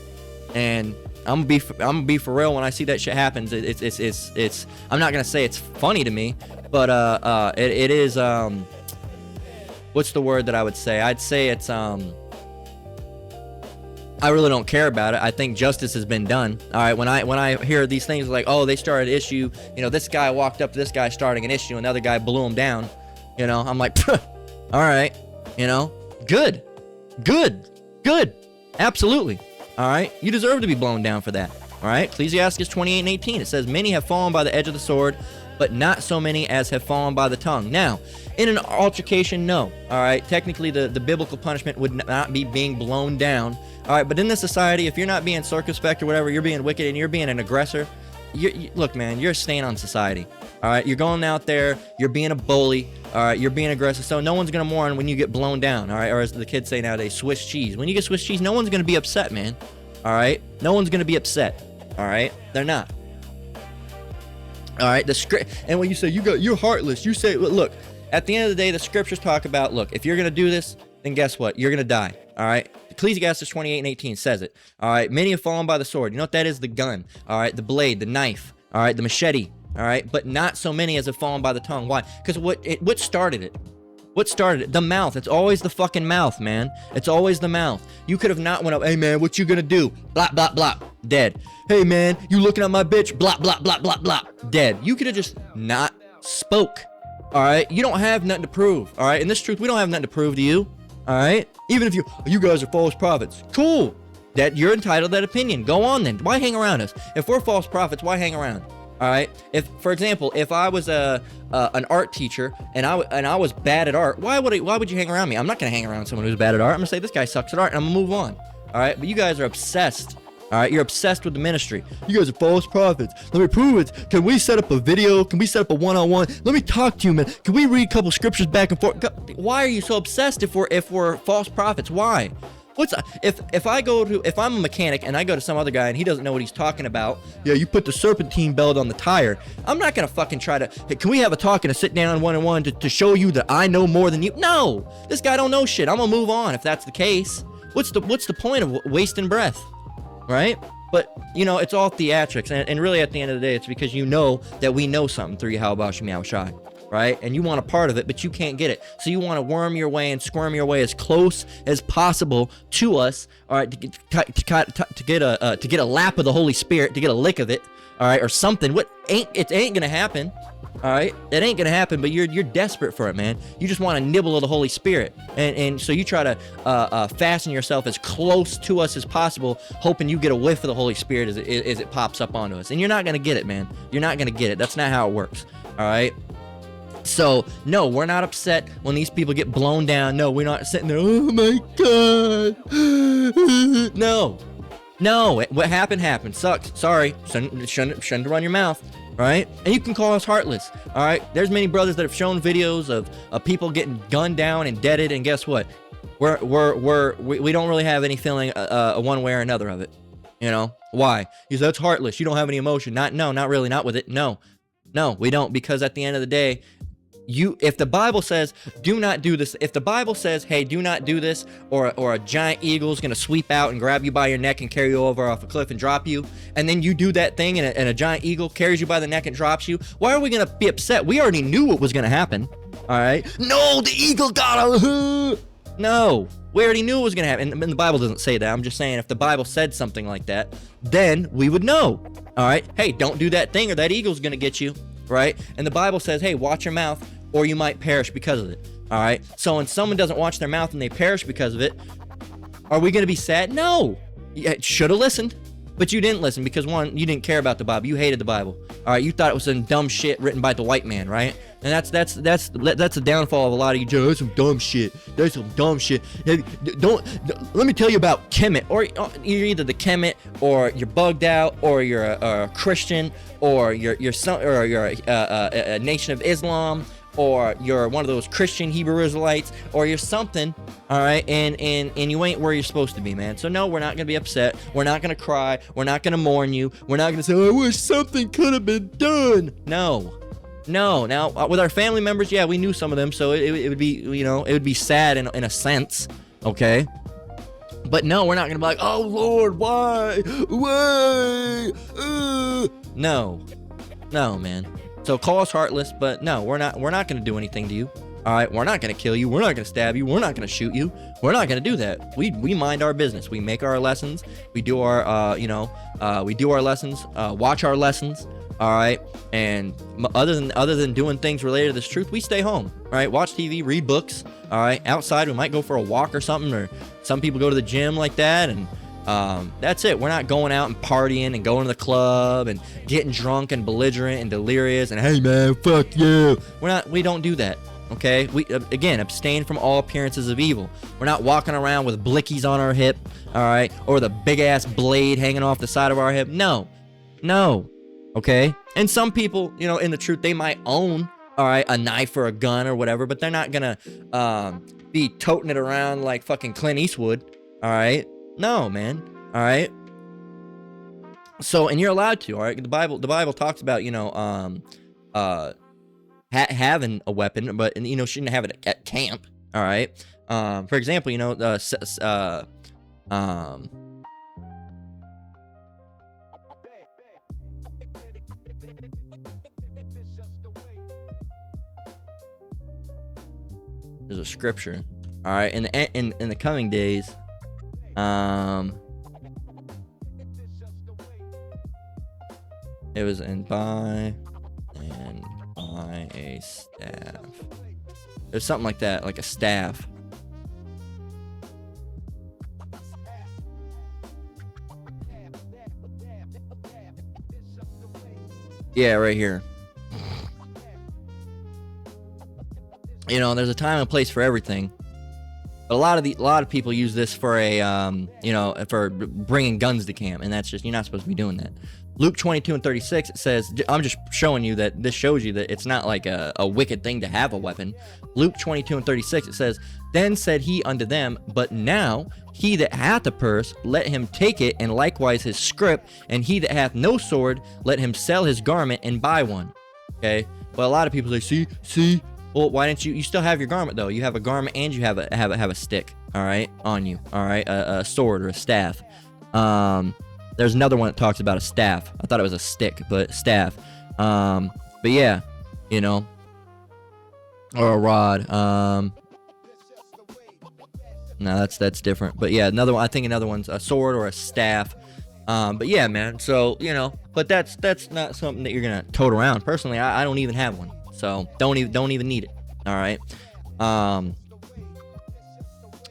[SPEAKER 1] And I'm gonna be for real when I see that shit happens. It's. I'm not gonna say it's funny to me, but it is. What's the word that I would say? I'd say it's I really don't care about it. I think justice has been done. All right, when I hear these things like, oh, they started an issue, this guy walked up to this guy starting an issue, another guy blew him down, I'm like, all right, good, absolutely, all right, you deserve to be blown down for that, all right. Ecclesiastes 28:18, it says, many have fallen by the edge of the sword, but not so many as have fallen by the tongue. Now, in an altercation, no, all right, technically the biblical punishment would not be being blown down. All right, but in this society, if you're not being circumspect or whatever, you're being wicked and you're being an aggressor, look, man, you're a stain on society. All right, you're going out there, you're being a bully, all right, you're being aggressive, so no one's going to mourn when you get blown down, all right, or as the kids say nowadays, Swiss cheese. When you get Swiss cheese, no one's going to be upset, man, all right? No one's going to be upset, all right? They're not. All right, the script, and when you say you're heartless, you say, look, at the end of the day, the scriptures talk about, look, if you're going to do this, then guess what? You're going to die, all right? Ecclesiastes 28:18 says it. All right, many have fallen by the sword. You know what that is? The gun. All right, the blade, the knife. All right, the machete. All right, but not so many as have fallen by the tongue. Why? Because what started it? What started it? The mouth. It's always the fucking mouth, man. It's always the mouth. You could have not went up, hey man, what you gonna do? Blah, blah, blah. Dead. Hey man, you looking at my bitch? Blah, blah, blah, blah, blah. Dead. You could have just not spoke. All right? You don't have nothing to prove. All right? In this truth, we don't have nothing to prove to you. All right? Even if you guys are false prophets. Cool. That you're entitled to that opinion. Go on then. Why hang around us? If we're false prophets, why hang around? All right. If, for example, if I was an art teacher and I was bad at art, why would you hang around me? I'm not gonna hang around someone who's bad at art. I'm gonna say this guy sucks at art, and I'm gonna move on. All right. But you guys are obsessed. All right. You're obsessed with the ministry. You guys are false prophets. Let me prove it. Can we set up a video? Can we set up a one-on-one? Let me talk to you, man. Can we read a couple scriptures back and forth? Why are you so obsessed if we're false prophets? Why? If I'm a mechanic and I go to some other guy and he doesn't know what he's talking about, yeah, you put the serpentine belt on the tire. I'm not gonna fucking try to, hey, can we have a talk and a sit down one-on-one to show you that I know more than you? No, this guy don't know shit. I'm gonna move on if that's the case. What's the point of wasting breath, right? But you know, it's all theatrics, and really at the end of the day, it's because you know that we know something through Yahweh Shem Yahushai. Right? And you want a part of it, but you can't get it. So you want to worm your way and squirm your way as close as possible to us, all right, to get a lap of the Holy Spirit, to get a lick of it, all right, or something. It ain't gonna happen, all right? It ain't gonna happen. But you're desperate for it, man. You just want to nibble of the Holy Spirit, and so you try to fasten yourself as close to us as possible, hoping you get a whiff of the Holy Spirit as it pops up onto us. And you're not gonna get it, man. You're not gonna get it. That's not how it works, all right? So, no, we're not upset when these people get blown down. No, we're not sitting there, oh my God. No, what happened. Sucks. Sorry. Shouldn't run your mouth, right? And you can call us heartless, all right? There's many brothers that have shown videos of people getting gunned down and deaded, and guess what? We don't really have any feeling one way or another of it, you know? Why? Because that's heartless. You don't have any emotion. Not really, not with it. No, we don't, because at the end of the day, if the Bible says do not do this, if the Bible says, hey, do not do this, or a giant eagle is gonna sweep out and grab you by your neck and carry you over off a cliff and drop you, and then you do that thing and a giant eagle carries you by the neck and drops you, why are we gonna be upset? We already knew what was gonna happen. All right, no, the eagle got us. No, we already knew it was gonna happen. And the Bible doesn't say that. I'm just saying, if the Bible said something like that, then we would know. All right, hey, don't do that thing or that eagle's gonna get you. Right? And the Bible says, hey, watch your mouth or you might perish because of it. All right? So when someone doesn't watch their mouth and they perish because of it, are we going to be sad? No. You should have listened, but you didn't listen because, one, you didn't care about the Bible. You hated the Bible. All right? You thought it was some dumb shit written by the white man, right? And that's the downfall of a lot of you. That's some dumb shit. That's some dumb shit. Let me tell you about Kemet. Or you're either the Kemet, or you're bugged out, or you're a Christian, or you're a Nation of Islam, or you're one of those Christian Hebrew Israelites, or you're something, all right, and you ain't where you're supposed to be, man. So no, we're not gonna be upset. We're not gonna cry. We're not gonna mourn you. We're not gonna say, oh, I wish something could have been done. No. Now with our family members, yeah, we knew some of them, so it would be, you know, it would be sad in a sense, okay. But no, we're not gonna be like, oh Lord, why? No, man. So call us heartless, but no, we're not gonna do anything to you. All right, we're not gonna kill you. We're not gonna stab you. We're not gonna shoot you. We're not gonna do that. We mind our business. We make our lessons. We do our we do our lessons. Watch our lessons. All right, and other than doing things related to this truth, we stay home. All right, watch TV, read books. All right, outside we might go for a walk or something, or some people go to the gym like that, and that's it. We're not going out and partying and going to the club and getting drunk and belligerent and delirious and hey man, fuck you. We don't do that. Okay, we again abstain from all appearances of evil. We're not walking around with blickies on our hip, all right, or the big ass blade hanging off the side of our hip. No. Okay, and some people, you know, in the truth, they might own, all right, a knife or a gun or whatever, but they're not gonna be toting it around like fucking Clint Eastwood. All right, no, man. All right. So, and you're allowed to. All right, the Bible talks about, you know, having a weapon, but you know, shouldn't have it at camp. All right. For example, you know, There's a scripture. All right, in the coming days, it was buy a staff. It was something like that, like a staff. Yeah, right here. You know, there's a time and place for everything. But a lot of people use this for a you know, for bringing guns to camp, and that's just, you're not supposed to be doing that. Luke 22:36, it says, I'm just showing you that this shows you that it's not like a wicked thing to have a weapon. Luke 22:36, it says, then said he unto them, but now he that hath a purse, let him take it, and likewise his scrip, and he that hath no sword, let him sell his garment and buy one. Okay, but a lot of people say, see, well, why didn't you still have your garment though? You have a garment and you have a stick, all right, on you, all right, a sword or a staff. There's another one that talks about a staff. I thought it was a stick, but staff. But yeah, you know, or a rod. No, that's different. But yeah, another one. I think another one's a sword or a staff. But yeah, man. So you know, but that's not something that you're gonna tote around. Personally, I don't even have one, so don't even need it. All right.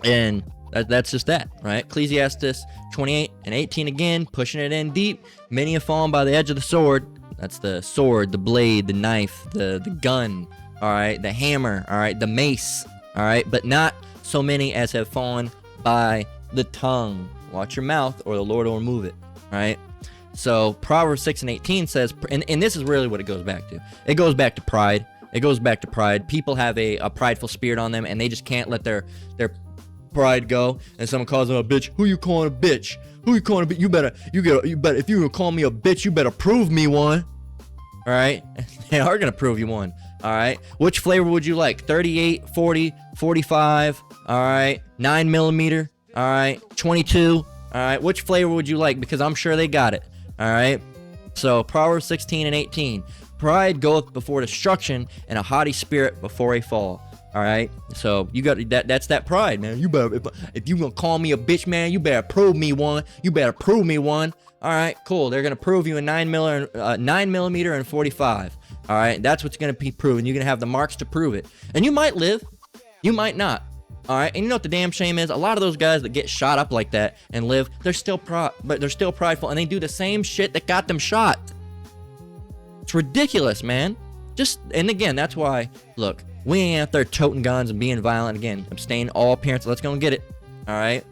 [SPEAKER 1] And that's just that, right? Ecclesiastes 28:18 again, pushing it in deep. Many have fallen by the edge of the sword. That's the sword, the blade, the knife, the gun, all right, the hammer, all right, the mace, all right, but not so many as have fallen by the tongue. Watch your mouth or the Lord will remove it, all right? So Proverbs 6:18 says, and this is really what it goes back to. It goes back to pride. It goes back to pride. People have a prideful spirit on them, and they just can't let their pride go. And someone calls them a bitch. Who you calling a bitch? Who you calling a bitch? You better. If you call me a bitch, you better prove me one. All right, they are gonna prove you one. All right, which flavor would you like? 38, 40, 45. All right, 9mm. All right, 22. All right, which flavor would you like? Because I'm sure they got it. All right. So Proverbs 16:18. Pride goeth before destruction, and a haughty spirit before a fall. All right, so you got that. That's that pride, man. You better, if you gonna call me a bitch, man, you better prove me one. You better prove me one. All right, cool. They're gonna prove you a 9mm and 45. All right, that's what's gonna be proven. You're gonna have the marks to prove it, and you might live, you might not. All right, and you know what the damn shame is? A lot of those guys that get shot up like that and live, they're still prideful, and they do the same shit that got them shot. It's ridiculous, man. And again, that's why. Look. We ain't out there toting guns and being violent. Again, abstain all appearance. Let's go and get it. All right.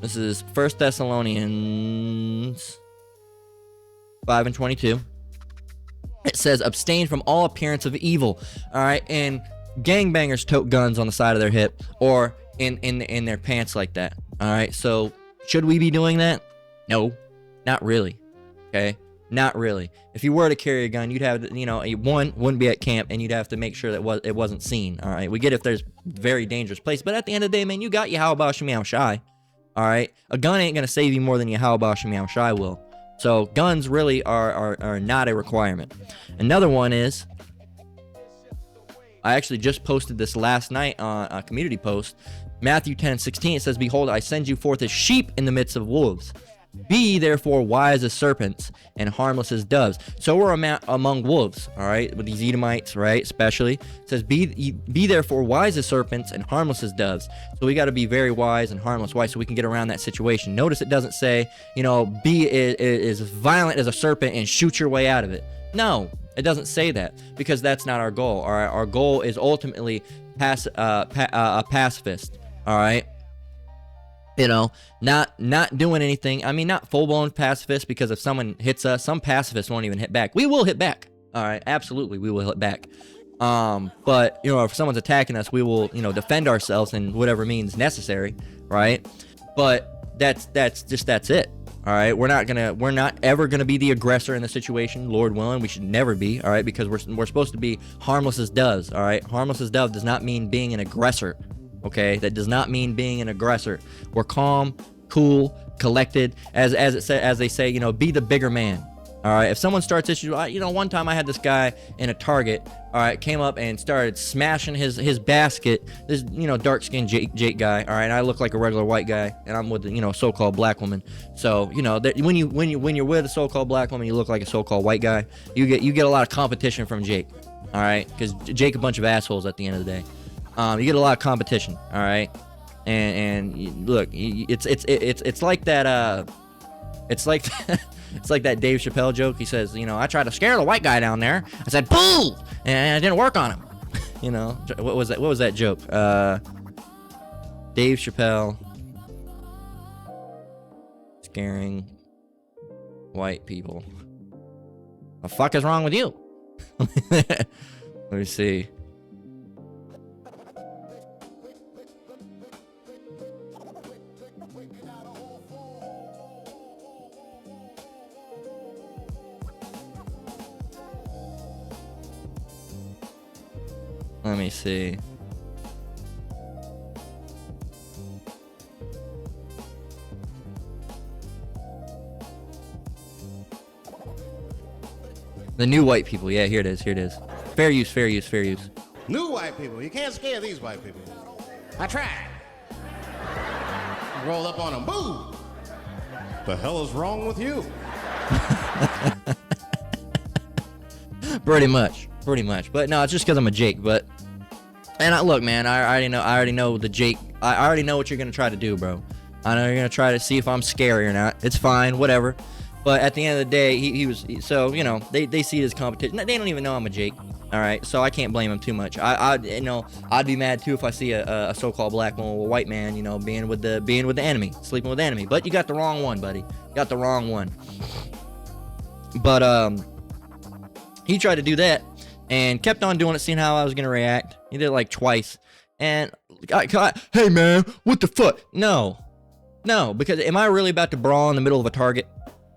[SPEAKER 1] This is 1 Thessalonians 5:22. It says, abstain from all appearance of evil. All right. And gangbangers tote guns on the side of their hip or in their pants like that. All right. So should we be doing that? No, not really. Okay, not really. If you were to carry a gun, you'd have, you know, one wouldn't be at camp, and you'd have to make sure that it wasn't seen. All right, we get if there's very dangerous place, but at the end of the day, man, you got your how about meow shy. All right, a gun ain't gonna save you more than your how about meow shy will. So guns really are not a requirement. Another one is, I actually just posted this last night on a community post. Matthew 10:16. It says, "Behold, I send you forth as sheep in the midst of wolves. Be ye therefore wise as serpents and harmless as doves." So we're among wolves, all right, with these Edomites, right, especially. It says, be therefore wise as serpents and harmless as doves. So we got to be very wise and harmless. Why? So we can get around that situation. Notice it doesn't say, you know, be as violent as a serpent and shoot your way out of it. No, it doesn't say that, because that's not our goal. All right, our goal is ultimately a pacifist, all right. You know, not doing anything. I mean, not full-blown pacifist, because if someone hits us, some pacifists won't even hit back. We will hit back. All right, absolutely, we will hit back. But, you know, if someone's attacking us, we will, you know, defend ourselves in whatever means necessary, right? But that's it. All right, we're not ever gonna be the aggressor in the situation, Lord willing. We should never be, all right, because we're supposed to be harmless as doves, all right? Harmless as dove does not mean being an aggressor. Okay, that does not mean being an aggressor. We're calm, cool, collected, as they say, you know, be the bigger man. All All right, if someone starts issues, you know, one time I had this guy in a Target, all right, came up and started smashing his basket. This, you know, dark-skinned Jake guy, all right. I look like a regular white guy, and I'm with, you know, so-called black woman. So, you know, when you're with a so-called black woman, you look like a so-called white guy. You get a lot of competition from Jake, all right, because Jake a bunch of assholes at the end of the day. You get a lot of competition, all right, and look, it's like that. It's like it's like that Dave Chappelle joke. He says, you know, I tried to scare the white guy down there. I said, "Boo!" and it didn't work on him. You know, what was that? What was that joke? Dave Chappelle scaring white people. The fuck is wrong with you? Let me see. Let me see. The new white people. Yeah, here it is. Here it is. Fair use, fair use, fair use.
[SPEAKER 4] New white people. You can't scare these white people. I tried. Roll up on them. Boo! The hell is wrong with you?
[SPEAKER 1] Pretty much. But no, it's just because I'm a Jake. But look, man, I already know the Jake. I already know what you're gonna try to do, bro. I know you're gonna try to see if I'm scary or not. It's fine, whatever. But at the end of the day, he was so, you know, they see it as competition. They don't even know I'm a Jake. All right, so I can't blame him too much. You know, I'd be mad too if I see a so-called black woman or a white man, you know, being with the enemy, sleeping with the enemy. But you got the wrong one, buddy. You got the wrong one. But he tried to do that and kept on doing it, seeing how I was gonna react. He did it like twice, and hey man, what the fuck? No, because am I really about to brawl in the middle of a Target?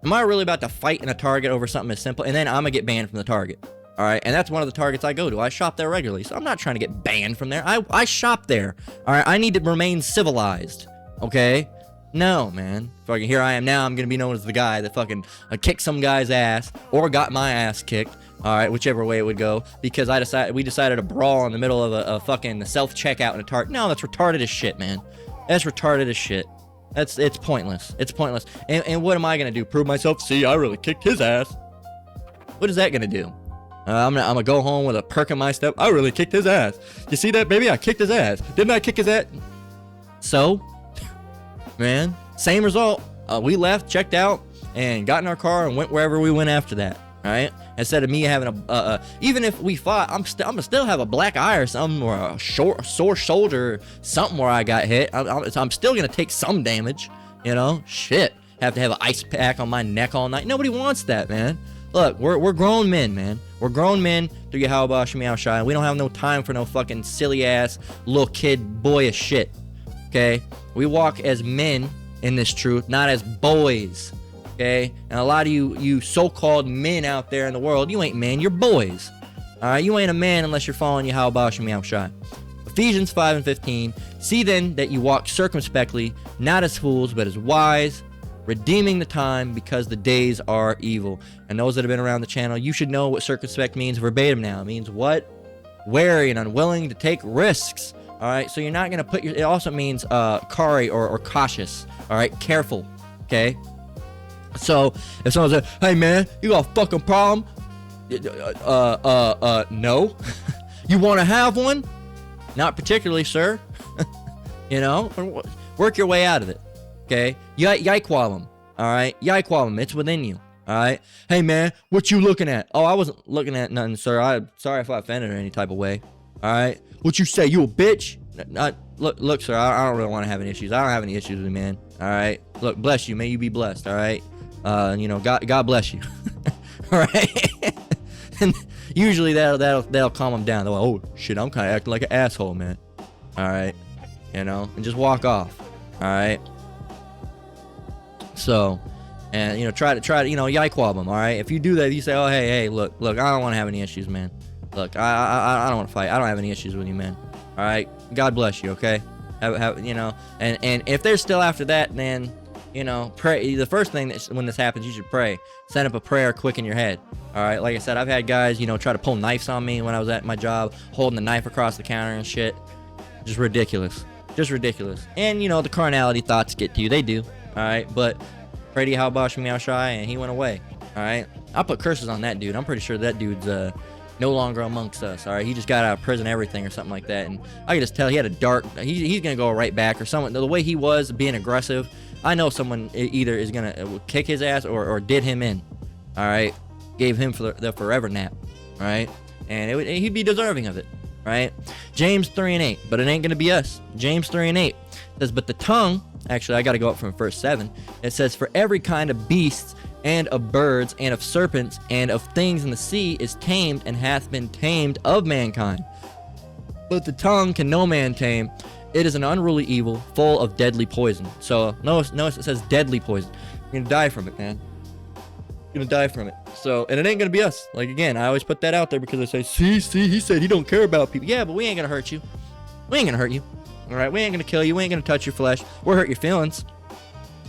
[SPEAKER 1] Am I really about to fight in a Target over something as simple? And then I'm gonna get banned from the Target. All right, and that's one of the Targets I go to. I shop there regularly, so I'm not trying to get banned from there. I shop there. All right, I need to remain civilized. Okay. No, man. Fucking here I am now. I'm gonna be known as the guy that fucking kicked some guy's ass or got my ass kicked. All right, whichever way it would go, because we decided to brawl in the middle of a fucking self-checkout in a Target. No, that's retarded as shit, man. That's retarded as shit. It's pointless. It's pointless. And what am I gonna do? Prove myself? See, I really kicked his ass. What is that gonna do? I'm gonna go home with a perk in my step. I really kicked his ass. You see that, baby? I kicked his ass. Didn't I kick his ass? So, man, same result. We left, checked out, and got in our car and went wherever we went after that. All right. Instead of me having even if we fought, I'm gonna still have a black eye or something, or a sore shoulder, something where I got hit. I'm still gonna take some damage. You know, shit. Have to have an ice pack on my neck all night. Nobody wants that, man. Look, we're grown men, man. We're grown men through your how about meow shy. We don't have no time for no fucking silly ass little kid boyish shit. Okay? We walk as men in this truth, not as boys. Okay? And a lot of you so-called men out there in the world, you ain't men, you're boys. Alright? You ain't a man unless you're following your how about meow shy. Ephesians 5:15. See then that you walk circumspectly, not as fools, but as wise, redeeming the time because the days are evil. And those that have been around the channel, you should know what circumspect means verbatim now. It means what? Wary and unwilling to take risks. All right, so you're not going to put your, it also means caury or cautious. All right, careful. Okay. So if someone says, hey man, you got a fucking problem? No. You want to have one? Not particularly, sir. You know, work your way out of it. Okay, yikwab them. All right, yikwab them. It's within you. All right. Hey man, what you looking at? Oh, I wasn't looking at nothing, sir. I'm sorry if I offended in any type of way. All right. What you say? You a bitch? Look, sir. I don't really want to have any issues. I don't have any issues with you, man. All right. Look, bless you. May you be blessed. All right. You know, God bless you. All right. And usually that'll calm them down. They're like, oh shit, I'm kind of acting like an asshole, man. All right. You know, and just walk off. All right. So, and you know, try to you know, yikwab them. All right. If you do that, you say, oh hey, look, I don't want to have any issues, man. Look, I don't want to fight. I don't have any issues with you, man. All right. God bless you. Okay. Have you know, and if they're still after that, then you know, pray. The first thing that when this happens, you should pray. Send up a prayer quick in your head. All right. Like I said, I've had guys, you know, try to pull knives on me when I was at my job, holding the knife across the counter and shit. Just ridiculous. Just ridiculous. And, you know, the carnality thoughts get to you. They do. All right. But pray to Yahweh Bashem Yahushai, and he went away. All right. I put curses on that dude. I'm pretty sure that dude's no longer amongst us. All right. He just got out of prison, everything, or something like that. And I can just tell he had a dark. He's gonna go right back or someone. The way he was being aggressive, I know someone either is gonna kick his ass or did him in. All right. Gave him for the forever nap. All right. And he'd be deserving of it. Right. James 3:8. But it ain't gonna be us. James 3:8 says, but the tongue. Actually, I got to go up from verse 7. It says, for every kind of beasts and of birds and of serpents and of things in the sea is tamed and hath been tamed of mankind. But the tongue can no man tame. It is an unruly evil, full of deadly poison. So notice it says deadly poison. You're going to die from it, man. You're going to die from it. So, and it ain't going to be us. Like, again, I always put that out there because I say, see, he said he don't care about people. Yeah, but we ain't going to hurt you. We ain't going to hurt you. All right, we ain't gonna kill you. We ain't gonna touch your flesh. We'll hurt your feelings,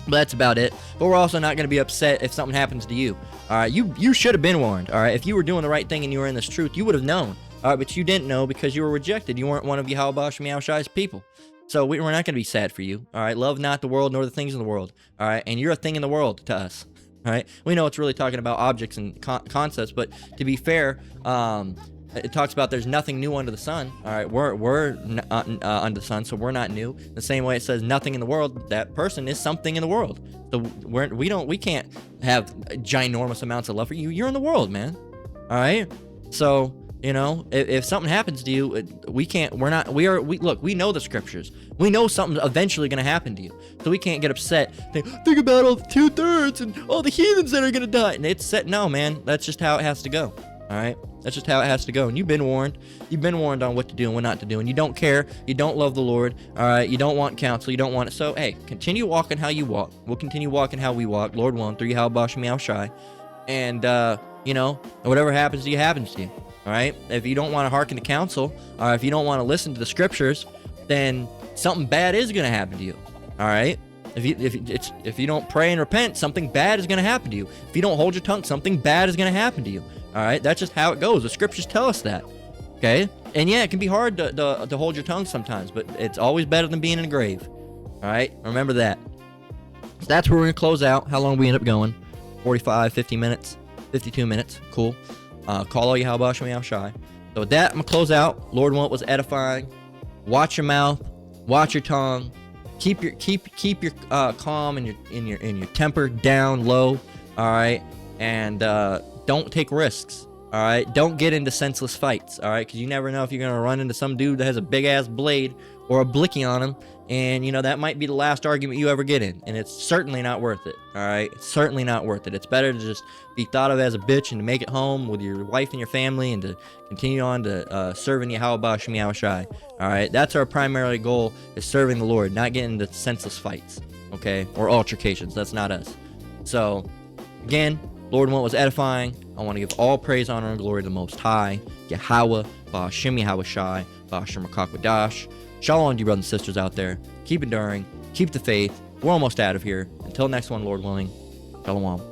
[SPEAKER 1] but that's about it. But we're also not gonna be upset if something happens to you. All right, you should have been warned. All right, if you were doing the right thing and you were in this truth, you would have known. All right, but you didn't know because you were rejected. You weren't one of Yahweh Bashem Yahushai's people. So we're not gonna be sad for you. All right, love not the world nor the things in the world. All right, and you're a thing in the world to us. All right, we know it's really talking about objects and concepts, but to be fair, it talks about there's nothing new under the sun. All right, we're under the sun, so we're not new. The same way it says nothing in the world, that person is something in the world. So we can't have ginormous amounts of love for you. You're in the world, man. All right. So you know, if something happens to you, look, we know the scriptures. We know something's eventually gonna happen to you, so we can't get upset. Think about all the 2/3 and all the heathens that are gonna die. And it's set. No, man, that's just how it has to go. All right. That's just how it has to go. And you've been warned. You've been warned on what to do and what not to do. And you don't care. You don't love the Lord. All right. You don't want counsel. You don't want it. So, hey, continue walking how you walk. We'll continue walking how we walk. Lord willing, through Yahweh Bashem Yahushai. And, you know, whatever happens to you, happens to you. All right. If you don't want to hearken to counsel, or if you don't want to listen to the scriptures, then something bad is going to happen to you. All right. If you don't pray and repent, something bad is going to happen to you. If you don't hold your tongue, something bad is going to happen to you. All right, that's just how it goes. The scriptures tell us that. Okay, and yeah, it can be hard to hold your tongue sometimes, but it's always better than being in a grave. All right, remember that. So that's where we're gonna close out. How long we end up going? 45, 50 minutes, 52 minutes. Cool. Call all Yahweh Bashem Yahushai. So with that, I'm gonna close out. Lord willing, it was edifying. Watch your mouth. Watch your tongue. Keep your calm and your temper down low. All right, and don't take risks. All right, don't get into senseless fights. All right, because you never know if you're gonna run into some dude that has a big ass blade or a blicky on him, and you know that might be the last argument you ever get in, and it's certainly not worth it. All right, it's certainly not worth it. It's better to just be thought of as a bitch and to make it home with your wife and your family, and to continue on to serving Yahweh Bashem Yahushai. All right, that's our primary goal, is serving the Lord, not getting into senseless fights, okay, or altercations. That's not us. So, again, Lord willing, it was edifying. I want to give all praise, honor, and glory to the Most High, Yahweh, Bashem Yahushai, Bashem Rakakwadash. Shalom to you brothers and sisters out there. Keep enduring. Keep the faith. We're almost out of here. Until next one, Lord willing. Shalom.